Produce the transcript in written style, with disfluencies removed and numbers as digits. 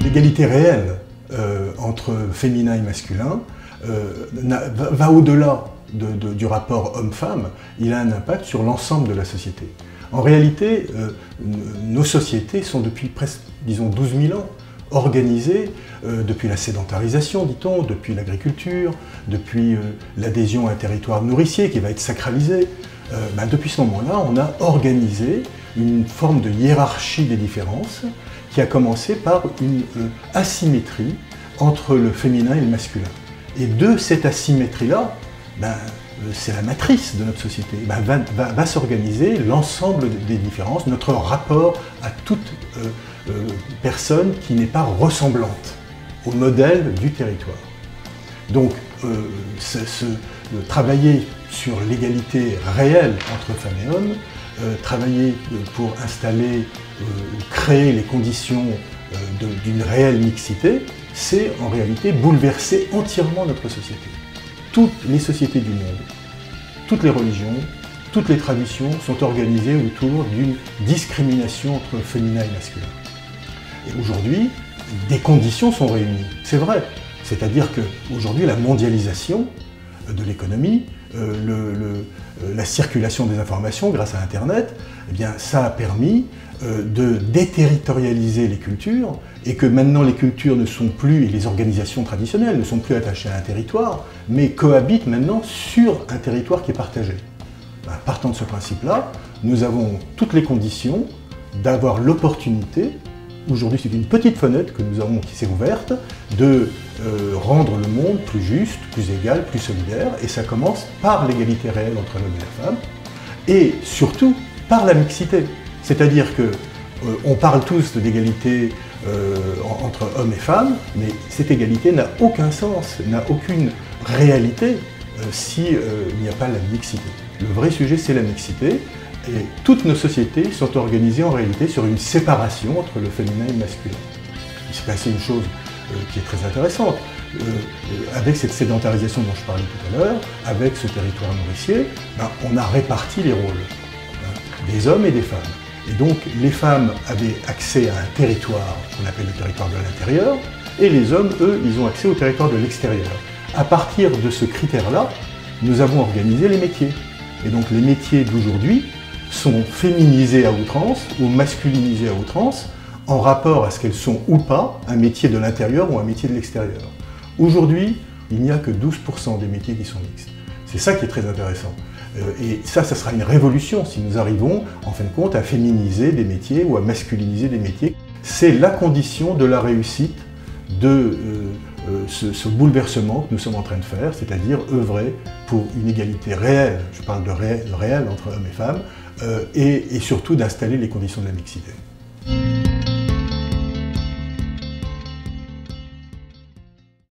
l'égalité réelle entre féminin et masculin va au-delà du rapport homme-femme. Il a un impact sur l'ensemble de la société. En réalité, nos sociétés sont depuis presque, disons, 12 000 ans organisées depuis la sédentarisation, dit-on, depuis l'agriculture, depuis l'adhésion à un territoire nourricier qui va être sacralisé. Depuis ce moment-là, on a organisé une forme de hiérarchie des différences qui a commencé par une asymétrie entre le féminin et le masculin. Et de cette asymétrie-là, c'est la matrice de notre société, va s'organiser l'ensemble des différences, notre rapport à toute personne qui n'est pas ressemblante au modèle du territoire. Donc, travailler sur l'égalité réelle entre femmes et hommes, travailler pour installer, créer les conditions d'une réelle mixité, c'est en réalité bouleverser entièrement notre société. Toutes les sociétés du monde, toutes les religions, toutes les traditions sont organisées autour d'une discrimination entre féminin et masculin. Et aujourd'hui, des conditions sont réunies, c'est vrai. C'est-à-dire qu'aujourd'hui, la mondialisation de l'économie, la circulation des informations grâce à Internet, eh bien, ça a permis de déterritorialiser les cultures et que maintenant les cultures ne sont plus, et les organisations traditionnelles ne sont plus attachées à un territoire, mais cohabitent maintenant sur un territoire qui est partagé. Partant de ce principe-là, nous avons toutes les conditions d'avoir l'opportunité, aujourd'hui c'est une petite fenêtre que nous avons qui s'est ouverte, de rendre le monde plus juste, plus égal, plus solidaire, et ça commence par l'égalité réelle entre l'homme et la femme, et surtout par la mixité. C'est-à-dire qu'on parle tous d'égalité entre hommes et femmes, mais cette égalité n'a aucun sens, n'a aucune réalité s'il n'y a pas la mixité. Le vrai sujet, c'est la mixité, et toutes nos sociétés sont organisées en réalité sur une séparation entre le féminin et le masculin. Il s'est passé une chose qui est très intéressante. Avec cette sédentarisation dont je parlais tout à l'heure, avec ce territoire nourricier, on a réparti les rôles, des hommes et des femmes. Et donc les femmes avaient accès à un territoire qu'on appelle le territoire de l'intérieur, et les hommes, eux, ils ont accès au territoire de l'extérieur. À partir de ce critère-là, nous avons organisé les métiers. Et donc les métiers d'aujourd'hui sont féminisés à outrance ou masculinisés à outrance en rapport à ce qu'elles sont ou pas un métier de l'intérieur ou un métier de l'extérieur. Aujourd'hui, il n'y a que 12% des métiers qui sont mixtes. C'est ça qui est très intéressant. Et ça sera une révolution si nous arrivons, en fin de compte, à féminiser des métiers ou à masculiniser des métiers. C'est la condition de la réussite de ce bouleversement que nous sommes en train de faire, c'est-à-dire œuvrer pour une égalité réelle, je parle de réel entre hommes et femmes, et surtout d'installer les conditions de la mixité.